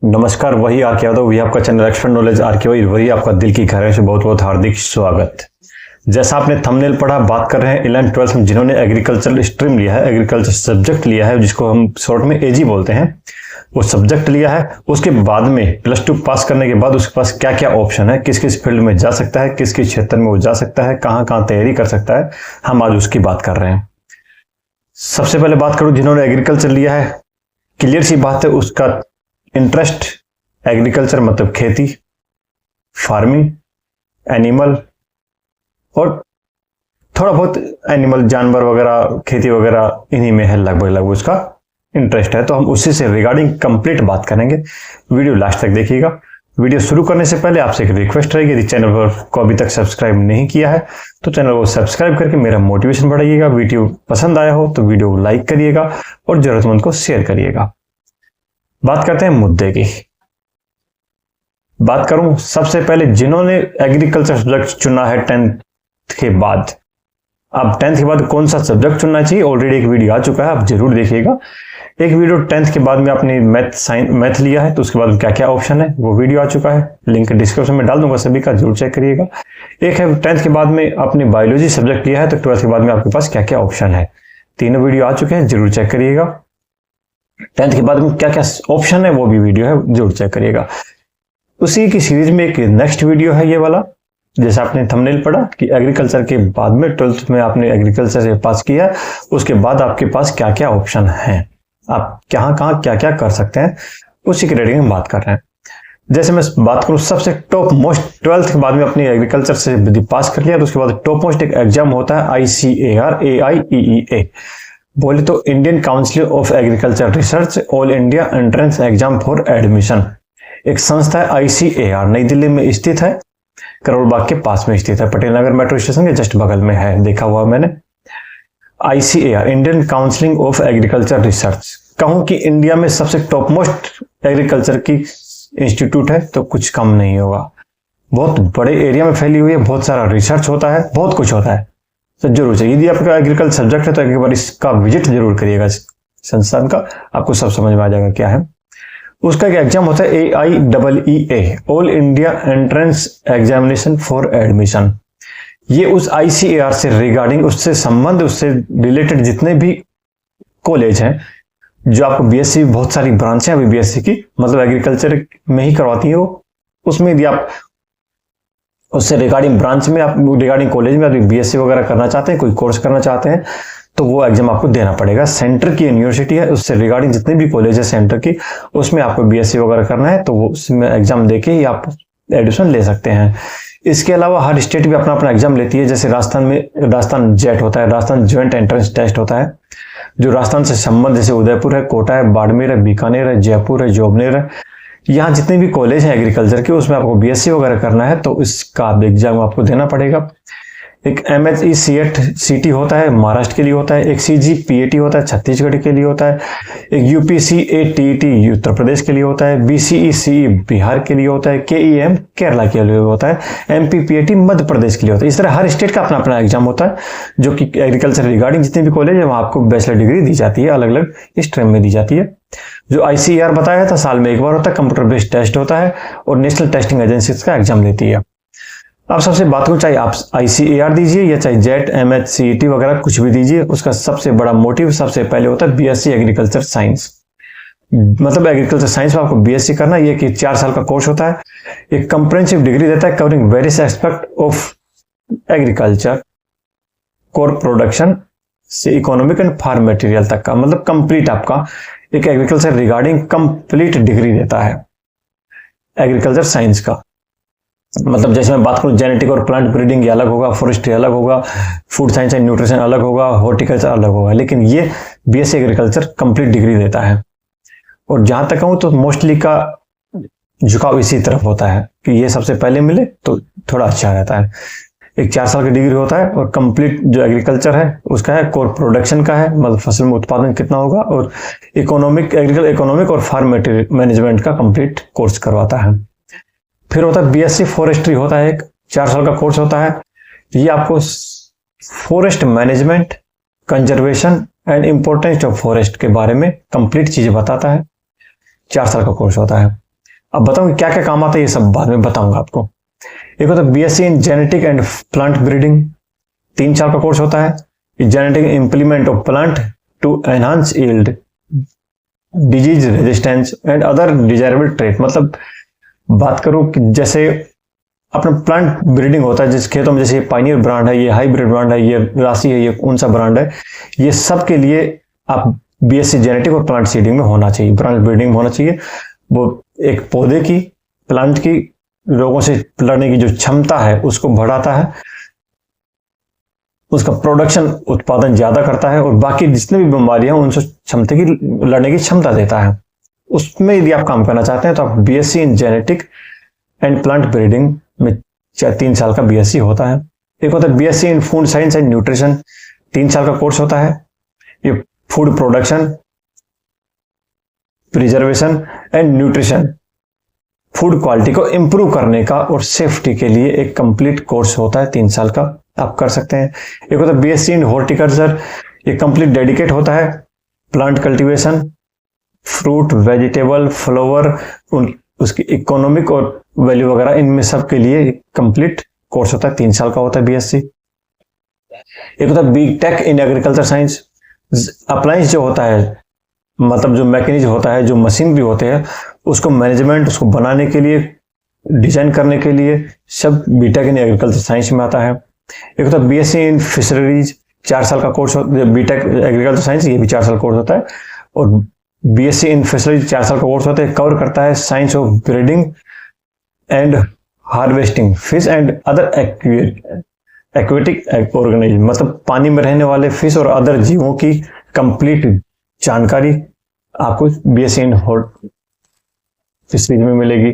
नमस्कार, वही आर के यादव, वही आपका चैनल एक्सपर्ट नॉलेज आर के वही आपका दिल की गहराई से बहुत बहुत हार्दिक स्वागत। जैसा आपने थंबनेल पढ़ा, बात कर रहे हैं 11th 12th में जिन्होंने एग्रीकल्चर स्ट्रीम लिया है, एग्रीकल्चर सब्जेक्ट लिया है, जिसको हम शॉर्ट में एजी बोलते हैं, वो सब्जेक्ट लिया है। उसके बाद में +2 पास करने के बाद उसके पास क्या क्या ऑप्शन है, किस किस फील्ड में जा सकता है, किस किस क्षेत्र में वो जा सकता है, कहाँ कहाँ तैयारी कर सकता है, हम आज उसकी बात कर रहे हैं। सबसे पहले बात करूं जिन्होंने एग्रीकल्चर लिया है, क्लियर सी बात है, उसका इंटरेस्ट एग्रीकल्चर मतलब खेती, फार्मिंग, एनिमल और थोड़ा बहुत एनिमल जानवर वगैरह, खेती वगैरह इन्हीं में है, लगभग उसका इंटरेस्ट है। तो हम उसी से रिगार्डिंग कंप्लीट बात करेंगे। वीडियो लास्ट तक देखिएगा। वीडियो शुरू करने से पहले आपसे एक रिक्वेस्ट रहेगी, यदि चैनल को अभी तक सब्सक्राइब नहीं किया है तो चैनल को सब्सक्राइब करके मेरा मोटिवेशन बढ़ाइएगा। वीडियो पसंद आया हो तो वीडियो को लाइक करिएगा और जरूरतमंद को शेयर करिएगा। बात करते हैं मुद्दे की। बात करूं सबसे पहले जिन्होंने एग्रीकल्चर सब्जेक्ट चुना है 10th के बाद। अब 10th के बाद कौन सा सब्जेक्ट चुनना चाहिए, ऑलरेडी एक वीडियो आ चुका है, आप जरूर देखिएगा। एक वीडियो 10th के बाद में आपने मैथ लिया है तो उसके बाद क्या क्या ऑप्शन है वो वीडियो आ चुका है, लिंक डिस्क्रिप्शन में डाल दूंगा, सभी का जरूर चेक करिएगा। एक है 10th के बाद में आपने बायोलॉजी सब्जेक्ट लिया है तो 12th के बाद में आपके पास क्या क्या ऑप्शन है, तीनों वीडियो आ चुके हैं, जरूर चेक करिएगा। 10th के बाद में क्या क्या ऑप्शन है वो भी वीडियो है, जरूर चेक करिएगा। उसी की सीरीज में एक नेक्स्ट वीडियो है ये वाला, जैसे आपने थंबनेल पढ़ा कि एग्रीकल्चर के बाद में 12th में आपने एग्रीकल्चर से पास किया, उसके बाद आपके पास क्या क्या ऑप्शन हैं, आप कहाँ क्या क्या कर सकते हैं, उसी के रिलेटेड हम बात कर रहे हैं। जैसे मैं बात करूं सबसे टॉप मोस्ट 12th के बाद में अपनी एग्रीकल्चर से पास कर लिया तो उसके बाद टॉप मोस्ट एक एग्जाम होता है ICAR AIEEA, बोले तो Indian council of agriculture research all India entrance exam for admission. एक संस्था है ICAR, नई दिल्ली में स्थित है, करोल बाग के पास में स्थित है, पटेल नगर मेट्रो स्टेशन के जस्ट बगल में है, देखा हुआ मैंने। ICAR Indian council of agriculture research, कहूं कि इंडिया में सबसे टॉप मोस्ट एग्रीकल्चर की इंस्टीट्यूट है तो कुछ कम नहीं होगा। बहुत बड़े एरिया में फैली हुई है, बहुत सारा रिसर्च होता है, बहुत कुछ होता है, तो जरूर चाहिए। यदि आपका एग्रीकल्चर सब्जेक्ट है तो एक बार इसका विजिट जरूर करिएगा संस्थान का, आपको सब समझ में आ जाएगा क्या है। उसका एक एग्जाम होता है AIEEA all India entrance examination for admission. ये उस ICAR से रिगार्डिंग, उससे संबंध, उससे रिलेटेड जितने भी कॉलेज हैं जो आपको BSc, बहुत सारी ब्रांचें अभी BSc की मतलब एग्रीकल्चर में ही करवाती है वो, उसमें यदि आप उससे रिगार्डिंग ब्रांच में, आप रिगार्डिंग कॉलेज में अभी BSc वगैरह करना चाहते हैं, कोई कोर्स करना चाहते हैं तो वो एग्जाम आपको देना पड़ेगा। सेंटर की यूनिवर्सिटी है, उससे रिगार्डिंग जितने भी कॉलेज है सेंटर की, उसमें आपको BSc वगैरह करना है तो वो उसमें एग्जाम देके ही आप एडमिशन ले सकते हैं। इसके अलावा हर स्टेट भी अपना अपना एग्जाम लेती है। जैसे राजस्थान में राजस्थान जेट होता है, राजस्थान ज्वाइंट एंट्रेंस टेस्ट होता है, जो राजस्थान से संबंध, जैसे उदयपुर है, कोटा है, बाड़मेर है, बीकानेर है, जयपुर है, जोबनेर है, यहाँ जितने भी कॉलेज हैं एग्रीकल्चर के, उसमें आपको BSc वगैरह करना है तो इसका एग्जाम आपको देना पड़ेगा। एक MHE-CET होता है, महाराष्ट्र के लिए होता है, एक CGPAT होता है, छत्तीसगढ़ के लिए होता है, एक UPCATET उत्तर प्रदेश के लिए होता है, BCECE बिहार के लिए होता है, KEM केरला के लिए होता है, MPPAT मध्य प्रदेश के लिए होता है। इस तरह हर स्टेट का अपना अपना एग्जाम होता है, जो कि एग्रीकल्चर रिगार्डिंग जितने भी कॉलेज है वहां आपको बैचलर डिग्री दी जाती है, अलग अलग स्ट्रीम में दी जाती है। जो ICAR बताया था साल में एक बार होता है, कंप्यूटर बेस्ड टेस्ट होता है और नेशनल टेस्टिंग एजेंसी का एग्जाम लेती है। अब सबसे बात करूं, चाहे आप ICAR दीजिए या चाहे जेट, MHCET वगैरह कुछ भी दीजिए, उसका सबसे बड़ा मोटिव सबसे पहले होता है BSc एग्रीकल्चर साइंस। मतलब एग्रीकल्चर साइंस में आपको BSc करना, ये कि 4 साल का कोर्स होता है, एक कंप्रेहेंसिव डिग्री देता है covering various aspect of agriculture, core production से इकोनॉमिक एंड फार्म मटेरियल तक का, मतलब कंप्लीट आपका एक एग्रीकल्चर रिगार्डिंग कंप्लीट डिग्री देता है एग्रीकल्चर साइंस का। मतलब जैसे मैं बात करूं जेनेटिक और प्लांट ब्रीडिंग ये अलग होगा, फॉरेस्ट्री अलग होगा, फूड साइंस एंड न्यूट्रिशन अलग होगा, हॉर्टिकल्चर अलग होगा, लेकिन ये BSc एग्रीकल्चर कंप्लीट डिग्री देता है। और जहां तक कहूं तो मोस्टली का झुकाव इसी तरफ होता है कि ये सबसे पहले मिले तो थोड़ा अच्छा रहता है। एक 4 साल की डिग्री होता है और कंप्लीट जो एग्रीकल्चर है उसका है, कोर प्रोडक्शन का है, मतलब फसल में उत्पादन कितना होगा, और इकोनॉमिक और फार्म मैनेजमेंट का कंप्लीट कोर्स करवाता है। फिर होता है BSc फॉरेस्ट्री, होता है एक 4 साल का कोर्स होता है, ये आपको forest management, conservation and importance of forest के बारे में कंप्लीट चीजें बताता है। 4 साल का कोर्स होता है। अब बताऊंगा क्या क्या काम आता है, ये सब बाद में बताऊंगा आपको। एक होता है BSc in genetic and plant breeding, 3 साल का कोर्स होता है। Genetic implement of plant to enhance yield, disease resistance and other desirable trait. मतलब बात करूं कि जैसे अपना प्लांट ब्रीडिंग होता है जिस खेतों में, जैसे ये पाइनियर ब्रांड है, ये हाइब्रिड ब्रांड है, ये राशि है, ये कौन सा ब्रांड है, ये सब के लिए आप बीएससी जेनेटिक और प्लांट सीडिंग में होना चाहिए, प्लांट ब्रीडिंग में होना चाहिए। वो एक पौधे की, प्लांट की रोगों से लड़ने की जो क्षमता है उसको बढ़ाता है, उसका प्रोडक्शन उत्पादन ज्यादा करता है, और बाकी जितने भी बीमारियां उनसे क्षमता की लड़ने की क्षमता देता है। उसमें यदि आप काम करना चाहते हैं तो आप BSc in genetic and plant breeding में 3 साल का बीएससी होता है। एक होता है BSc in food science and nutrition, 3 साल का कोर्स होता है। ये food production, preservation and nutrition, food quality को इंप्रूव करने का और सेफ्टी के लिए एक कंप्लीट कोर्स होता है, 3 साल का, आप कर सकते हैं। एक होता है बीएससी इन हॉर्टिकल्चर, ये कंप्लीट डेडिकेट होता है plant cultivation, fruit, vegetable, flower, उसकी इकोनॉमिक और वैल्यू वगैरह, इनमें सब के लिए कंप्लीट कोर्स होता है, 3 साल का होता है बीएससी। एक होता है BTech in agriculture science, appliance जो होता है, मतलब जो मैकेनिज्म होता है, जो मशीनरी होते हैं, उसको मैनेजमेंट, उसको बनाने के लिए, डिजाइन करने के लिए, सब बीटेक इन एग्रीकल्चर साइंस में आता है। एक होता है बीएससी इन फिशरीज, 4 साल का कोर्स होता है। बीटेक एग्रीकल्चर साइंस ये भी 4 साल कोर्स होता है, और बीएससी इन फिशरीज 4 साल का कोर्स होता है। कवर करता है science of breeding and harvesting fish and other aquatic organism, मतलब पानी में रहने वाले फिश और अदर जीवों की कंप्लीट जानकारी आपको बीएससी इन फिशरीज में मिलेगी।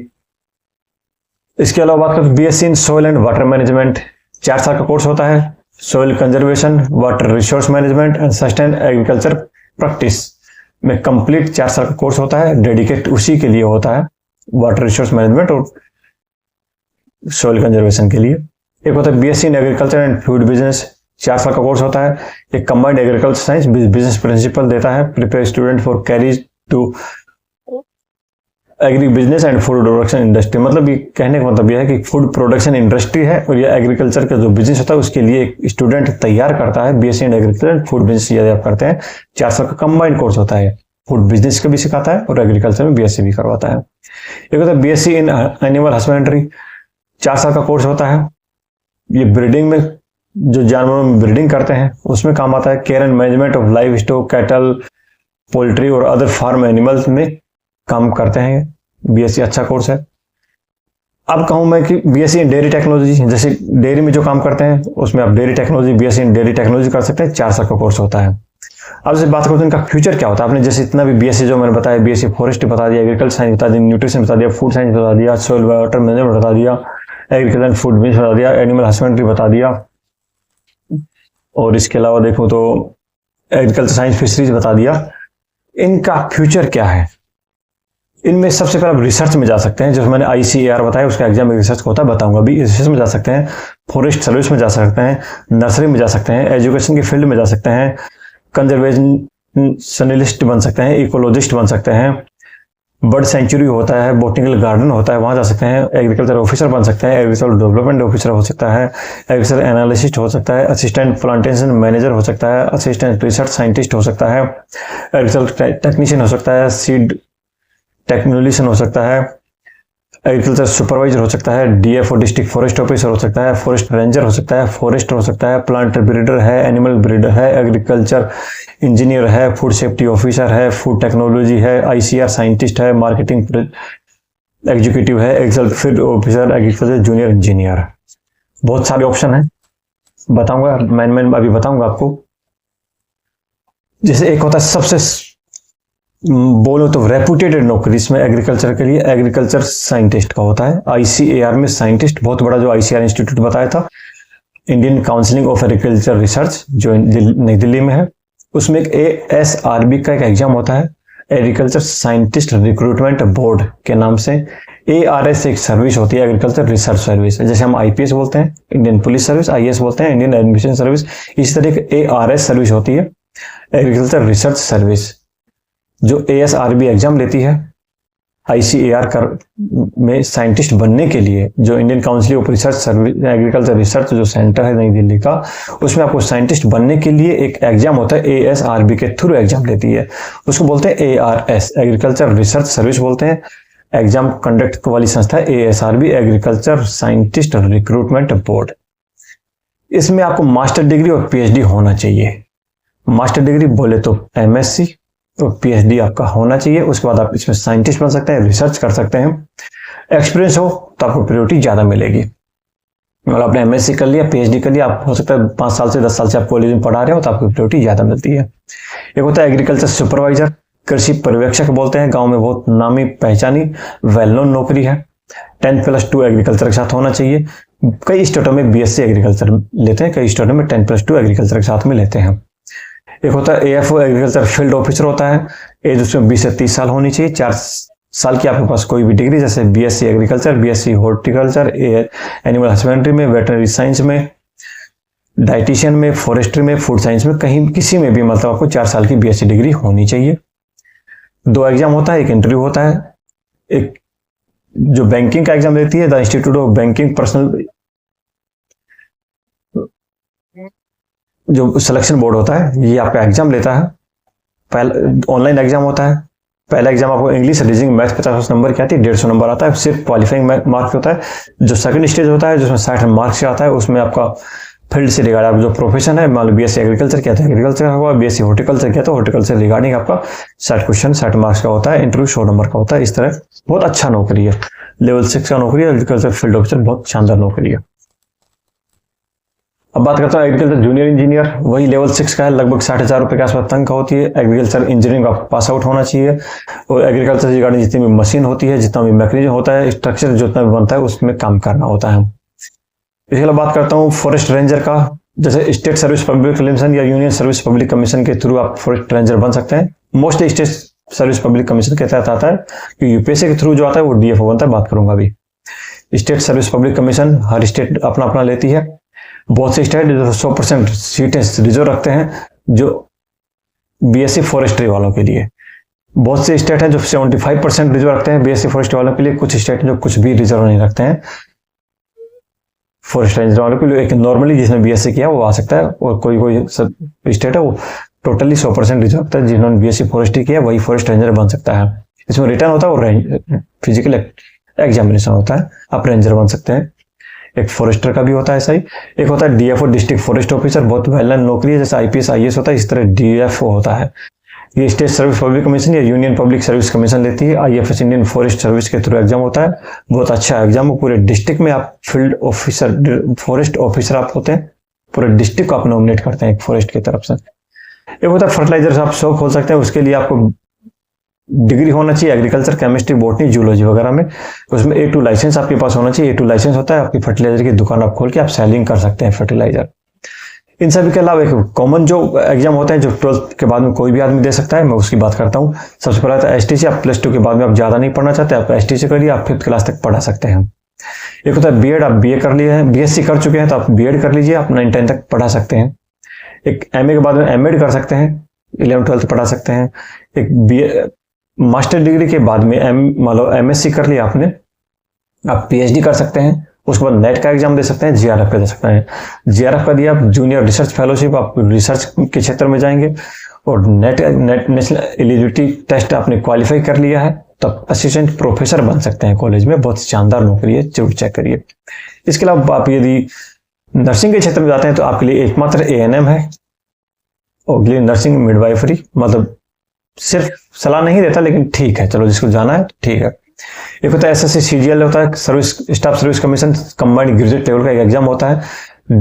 इसके अलावा बात करें BSc in soil and water management, 4 साल का कोर्स होता है। Soil conservation, water resource management and sustain agriculture practice में कंप्लीट 4 साल का कोर्स होता है, डेडिकेट उसी के लिए होता है, वाटर रिसोर्स मैनेजमेंट और सॉइल कंजर्वेशन के लिए। एक होता है BSc in agriculture and food business, 4 साल का कोर्स होता है। एक combined agriculture science business principle देता है, prepare student for careers to agri business and food production industry. मतलब ये कहने का मतलब यह है कि फूड प्रोडक्शन इंडस्ट्री है और ये एग्रीकल्चर का जो बिजनेस होता है उसके लिए एक स्टूडेंट तैयार करता है। BSc in agriculture and food business यदि आप करते हैं, 4 साल का कंबाइंड कोर्स होता है, फूड बिजनेस का भी सिखाता है और एग्रीकल्चर में बीएससी भी करवाता है। एक होता है बीएससी इन एनिमल हस्बेंड्री, 4 साल का कोर्स होता है। ये ब्रीडिंग में, जो जानवरों में ब्रीडिंग करते हैं उसमें काम आता है। Care and management of live stock, cattle, poultry और अदर फार्म एनिमल्स में काम करते हैं, बीएससी अच्छा कोर्स है। अब कहूं मैं कि बीएससी इन डेयरी टेक्नोलॉजी, जैसे डेयरी में जो काम करते हैं उसमें आप dairy technology, BSc in dairy technology कर सकते हैं, 4 साल का कोर्स होता है। अब से बात करूं तो इनका फ्यूचर क्या होता है। आपने जैसे इतना भी बीएससी जो मैंने बताया, बीएससी फॉरेस्ट बता दिया, एग्रीकल्चर साइंस बता दिया, न्यूट्रिशन बता दिया, फूड साइंस बता दिया, सॉइल वाटर मैनेजमेंट बता दिया, एग्रीकल्चर एंड फूड बिजनेस बता दिया, एनिमल हस्बेंड्री बता दिया, और इसके अलावा देखो तो एग्रीकल्चर साइंस फिशरीज बता दिया। इनका फ्यूचर क्या है? इनमें सबसे पहले आप रिसर्च में जा सकते हैं, जो मैंने ICAR बताया उसका एग्जाम में रिसर्च होता है, बताऊंगा अभी। रिसर्च में जा सकते हैं, फॉरेस्ट सर्विस में जा सकते हैं, नर्सरी में जा सकते हैं, एजुकेशन के फील्ड में जा सकते हैं, कंजर्वेशनिस्ट बन सकते हैं, इकोलॉजिस्ट बन सकते हैं, बर्ड सेंचुरी होता है, बोटनिकल गार्डन होता है, वहां जा सकते हैं, एग्रीकल्चर ऑफिसर बन सकते हैं, एग्रीकल्चर डेवलपमेंट ऑफिसर हो सकता है, एग्रीकल्चर एनालिस्ट हो सकता है, असिस्टेंट प्लांटेशन मैनेजर हो सकता है, असिस्टेंट रिसर्च साइंटिस्ट हो सकता है, एग्रीकल्चर टेक्नीशियन हो सकता है, सीड टेक्नोलॉजिस्ट हो सकता है, एग्रीकल्चर सुपरवाइजर हो सकता है, DFO डिस्ट्रिक्ट फॉरेस्ट ऑफिसर हो सकता है, फॉरेस्ट रेंजर हो सकता है, फॉरेस्ट हो सकता है, प्लांट ब्रीडर है, एनिमल ब्रीडर है, एग्रीकल्चर इंजीनियर है, फूड सेफ्टी ऑफिसर है, फूड टेक्नोलॉजी है, ICAR साइंटिस्ट है, मार्केटिंग एग्जीक्यूटिव है, agriculture field officer, agriculture junior engineer. बहुत सारे ऑप्शन है, बताऊंगा मैं अभी बताऊंगा आपको। जैसे एक होता है सबसे बोलो तो रेपुटेटेड नौकरी इसमें एग्रीकल्चर के लिए, एग्रीकल्चर साइंटिस्ट का होता है। ICAR में साइंटिस्ट, बहुत बड़ा जो ICAR इंस्टीट्यूट बताया था, Indian counselling of agriculture research, जो नई दिल्ली में है, उसमें एक ASRB का एक एग्जाम होता है, एग्रीकल्चर साइंटिस्ट रिक्रूटमेंट बोर्ड के नाम से। ARS एक सर्विस होती है, एग्रीकल्चर रिसर्च सर्विस, जैसे हम IPS बोलते हैं, इंडियन पुलिस सर्विस, IAS बोलते हैं, इंडियन एडमिशन सर्विस, इस तरह की ARS सर्विस होती है, एग्रीकल्चर रिसर्च सर्विस, जो ASRB एग्जाम लेती है। ICAR में साइंटिस्ट बनने के लिए, जो Indian council of research agriculture research जो सेंटर है नई दिल्ली का, उसमें आपको साइंटिस्ट बनने के लिए एक एग्जाम होता है, ASRB के थ्रू एग्जाम लेती है, उसको बोलते हैं ARS, एग्रीकल्चर रिसर्च सर्विस बोलते हैं। एग्जाम कंडक्ट वाली संस्था है ASRB, agriculture scientist recruitment board. इसमें आपको मास्टर डिग्री और PhD होना चाहिए। मास्टर डिग्री बोले तो MSc और PhD आपका होना चाहिए। उसके बाद आप इसमें साइंटिस्ट बन सकते हैं, रिसर्च कर सकते हैं। एक्सपीरियंस हो तो आपको प्रायोरिटी ज़्यादा मिलेगी। अगर आपने MSc कर लिया, PhD कर लिया, आप हो सकता है 5 साल से 10 साल से आप कॉलेज में पढ़ा रहे हो तो आपको प्रायोरिटी ज़्यादा मिलती है। एक होता है एग्रीकल्चर सुपरवाइजर, कृषि पर्यवेक्षक बोलते हैं, गाँव में बहुत नामी पहचानी वेल नोन नौकरी है। 10+2 एग्रीकल्चर के साथ होना चाहिए। कई स्टेटों में BSc एग्रीकल्चर लेते हैं, कई स्टेटों में 10+2 एग्रीकल्चर के साथ में लेते हैं। एक होता है AFO, एग्रीकल्चर फील्ड ऑफिसर होता है। एज उसमें 20 से 30 साल होनी चाहिए। 4 साल की आपके पास कोई भी डिग्री, जैसे BSc agriculture, BSc horticulture, animal husbandry में, वेटरनरी साइंस में, डाइटिशियन में, फॉरेस्ट्री में, फूड साइंस में, कहीं किसी में भी मतलब आपको 4 साल की BSc डिग्री होनी चाहिए। 2 एग्जाम होता है, एक इंटरव्यू होता है। एक जो बैंकिंग का एग्जाम देती है, the institute of banking personal, जो सिलेक्शन बोर्ड होता है, ये आपका एग्जाम लेता है। पहला ऑनलाइन एग्जाम होता है। पहला एग्जाम आपको इंग्लिश, रीजनिंग, मैथ 50 नंबर की आती है, 150 नंबर आता है, सिर्फ क्वालिफाइंग मार्क्स होता है। जो सेकंड स्टेज होता है, जिसमें 60 मार्क्स आता है, उसमें आपका फील्ड से रिगार्ड जो प्रोफेशन है, मान लो BSc एग्रीकल्चर किया तो एग्रीकल्चर होगा, BSc हॉर्टिकल्चर किया तो हॉर्टिकल्चर रिगार्डिंग आपका 60 क्वेश्चन 60 मार्क्स का होता है। इंटरव्यू 100 नंबर का होता है। इस तरह बहुत अच्छा नौकरी है, लेवल 6 का नौकरी है। एग्रीकल्चर फील्ड ऑफिसर बहुत शानदार नौकरी है। अब बात करता हूँ एग्रीकल्चर जूनियर इंजीनियर, वही लेवल 6 का है, लगभग 60,000 रुपये के आसपास तनख्वाह होती है। एग्रीकल्चर इंजीनियरिंग का पास आउट होना चाहिए और एग्रीकल्चर रिगार्डिंग जितनी भी मशीन होती है, जितना भी मैकेनिज्म होता है, स्ट्रक्चर जितना भी बनता है, उसमें काम करना होता है। इसके अलावा बात करता हूँ फॉरेस्ट रेंजर का, जैसे स्टेट सर्विस पब्लिक कमीशन या यूनियन सर्विस पब्लिक कमीशन के थ्रू आप फॉरेस्ट रेंजर बन सकते हैं। Mostly state service public commission के तहत आता है, कि UPSC के थ्रू जो आता है वो DFO बनता है, बात करूंगा अभी। स्टेट सर्विस पब्लिक कमीशन हर स्टेट अपना अपना लेती है। बहुत से स्टेट 100% सीटें रिजर्व रखते हैं, जो BSc फॉरेस्ट्री वालों के लिए। बहुत से स्टेट हैं जो 75% रिजर्व रखते हैं BSc फॉरेस्ट्री वालों के लिए। कुछ स्टेट जो कुछ भी रिजर्व नहीं रखते हैं फॉरेस्ट रेंजर वालों के लिए। एक नॉर्मली जिसने BSc किया वो आ सकता है, और कोई स्टेट है वो टोटली 100% रिजर्व रखता है। जिन्होंने BSc फॉरेस्ट्री किया वही फॉरेस्ट रेंजर बन सकता है। इसमें रिटर्न होता है और फिजिकल एग्जामिनेशन होता है, आप रेंजर बन सकते हैं। एक फॉरेस्टर का भी होता है ऐसा ही। एक होता है DFO, डिस्ट्रिक्ट फॉरेस्ट ऑफिसर, बहुत वेल नोन नौकरी है, जैसे IPS IAS होता है, इस तरह DFO होता है। ये स्टेट सर्विस पब्लिक कमीशन या यूनियन पब्लिक सर्विस कमीशन लेती है। IFS इंडियन फॉरेस्ट सर्विस के थ्रू एग्जाम होता है, बहुत अच्छा एग्जाम। पूरे डिस्ट्रिक्ट में आप फील्ड ऑफिसर, फॉरेस्ट ऑफिसर आप होते हैं, पूरे डिस्ट्रिक्ट को आप नॉमिनेट करते हैं एक फॉरेस्ट की तरफ से। एक होता है फर्टिलाइजर, आप शॉप खोल सकते हैं, उसके लिए आपको डिग्री होना चाहिए एग्रीकल्चर, केमिस्ट्री, बॉटनी, जूलॉजी वगैरह में। उसमें A2 लाइसेंस आपके पास होना चाहिए। A2 लाइसेंस होता है आपकी फर्टिलाइजर की दुकान आप खोल के आप सेलिंग कर सकते हैं फर्टिलाइजर। इन सभी के अलावा एक कॉमन जो एग्जाम होते हैं जो 12th के बाद में कोई भी आदमी दे सकता है, मैं उसकी बात करता हूँ। सबसे पहला तो STC, आप +2 के बाद में आप ज़्यादा नहीं पढ़ना चाहते, आप STC करिए, आप 5th क्लास तक पढ़ा सकते हैं। एक होता है B.Ed, आप BA कर लिए हैं, BSc कर चुके हैं तो आप B.Ed कर लीजिए, आप 9-10 तक पढ़ा सकते हैं। एक MA के बाद में M.Ed कर सकते हैं, 11-12 पढ़ा सकते हैं। एक मास्टर डिग्री के बाद में मान लो MSc कर लिया आपने, आप PhD कर सकते हैं। उसके बाद नेट का एग्जाम दे सकते हैं, GRF का दे सकते हैं। GRF का दिया, आप जूनियर रिसर्च फेलोशिप, आप रिसर्च के क्षेत्र में जाएंगे। और नेट नेशनल एलिजिबिलिटी टेस्ट आपने क्वालिफाई कर लिया है, तब असिस्टेंट प्रोफेसर बन सकते हैं कॉलेज में। बहुत शानदार नौकरी है, जरूर चेक करिए। इसके अलावा आप यदि नर्सिंग के क्षेत्र में जाते हैं तो आपके लिए एकमात्र ANM है, और नर्सिंग मिडवाइफरी, मतलब सिर्फ सलाह नहीं देता, लेकिन ठीक है, चलो जिसको जाना है ठीक है। एक होता है SSC CGL होता है, service staff service commission, combined graduate level का एक एग्जाम होता है।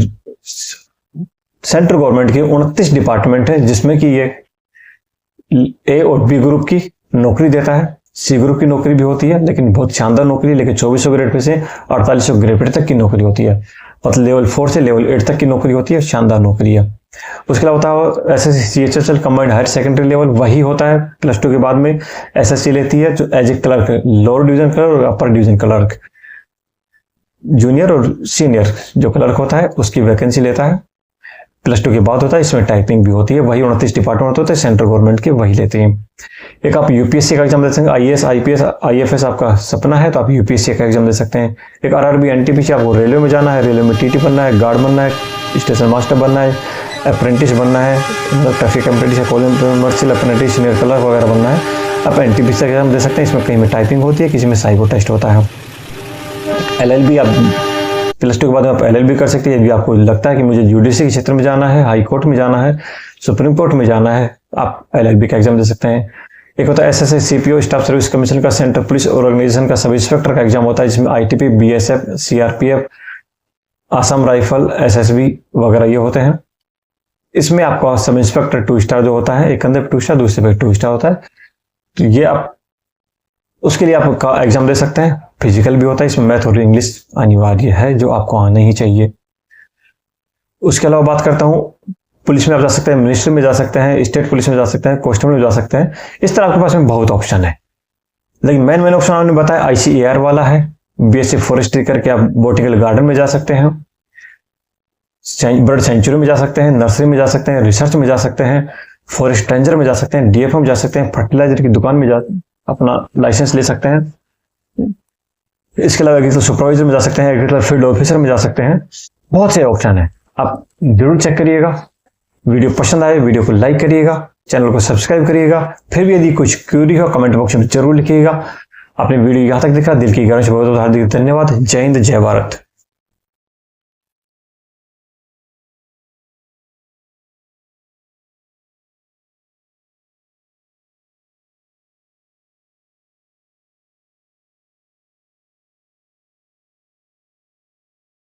सेंट्रल गवर्नमेंट के 29 डिपार्टमेंट है, जिसमें कि ये A और B ग्रुप की नौकरी देता है, C ग्रुप की नौकरी भी होती है, लेकिन बहुत शानदार नौकरी है। लेकिन 2400 ग्रेड पे से 4800 ग्रेड तक की नौकरी होती है, मतलब लेवल 4 से लेवल 8 तक की नौकरी होती है, शानदार नौकरी है। उसके अलावा होता है SSC CHSL combined higher secondary level, वही होता है +2 के बाद में SSC लेती है, जो as a clerk, lower division clerk और अपर डिवीजन क्लर्क, जूनियर और सीनियर जो क्लर्क होता है उसकी वैकेंसी लेता है, +2 के बाद होता है। इसमें टाइपिंग भी होती है, वही 29 डिपार्टमेंट होते हैं सेंट्रल गवर्नमेंट के, वही लेते हैं। एक आप यूपीएससी का एग्जाम दे सकते हैं, आईएएस, आईपीएस, आईएफएस आपका सपना है तो आप यूपीएससी का एग्जाम दे सकते हैं। एक आरआरबी, एनटीपीसी, आपको रेलवे में जाना है, रेलवे में टीटी बनना है, गार्ड बनना है, स्टेशन मास्टर बनना है, अप्रेंटिस बनना है, traffic apprentice, commercial apprentice, senior clerk वगैरह बनना है, आप एनटीपीसी का एग्जाम दे सकते हैं। इसमें कहीं में टाइपिंग होती है, किसी में साइको टेस्ट होता है। एलएलबी, आप +2 के बाद आप एलएलबी कर सकते हैं। यदि आपको लगता है कि मुझे जुडिशरी के क्षेत्र में जाना है, हाई कोर्ट में जाना है, सुप्रीम कोर्ट में जाना है, आप एलएलबी का एग्जाम दे सकते हैं। एक होता है SSC, CPO, staff service commission का, सेंट्रल पुलिस ऑर्गेनाइजेशन का सब इंस्पेक्टर का एग्जाम होता है, जिसमें ITP, BSF, CRPF, Assam rifle, SSB वगैरह ये होते हैं। इसमें आपका सब इंस्पेक्टर 2 स्टार जो होता है, एक अंदर 2 स्टार, दूसरे पे 2 स्टार होता है। तो ये आप उसके लिए आप एग्जाम दे सकते हैं। फिजिकल भी होता है, इसमें मैथ और इंग्लिश अनिवार्य है, जो आपको आना ही चाहिए। उसके अलावा बात करता हूँ, पुलिस में आप जा सकते हैं, मिनिस्ट्री में जा सकते हैं, स्टेट पुलिस में जा सकते हैं, कांस्टेबल में जा सकते हैं। इस तरह आपके पास में बहुत ऑप्शन है, लेकिन मेन ऑप्शन आपने बताया आईसीएआर वाला है। बीएससी फॉरेस्ट्री करके आप बॉटनिकल गार्डन में जा सकते हैं, बर्ड सेंचुरी में जा सकते हैं, नर्सरी में जा सकते हैं, रिसर्च में जा सकते हैं, फॉरेस्ट रेंजर में जा सकते हैं, डीएफओ में जा सकते हैं, फर्टिलाइजर की दुकान में जा अपना लाइसेंस ले सकते हैं। इसके अलावा एग्रीकल्चर सुपरवाइजर में जा सकते हैं, एग्रीकल्चर फील्ड ऑफिसर में जा सकते हैं। बहुत से ऑप्शन है, आप जरूर चेक करिएगा। वीडियो पसंद आए वीडियो को लाइक करिएगा, चैनल को सब्सक्राइब करिएगा। फिर भी यदि कुछ क्यूरी हो कमेंट बॉक्स में जरूर लिखिएगा। आपने वीडियो यहाँ तक देखा, दिल की गहराई से बहुत बहुत हार्दिक धन्यवाद। जय हिंद, जय भारत।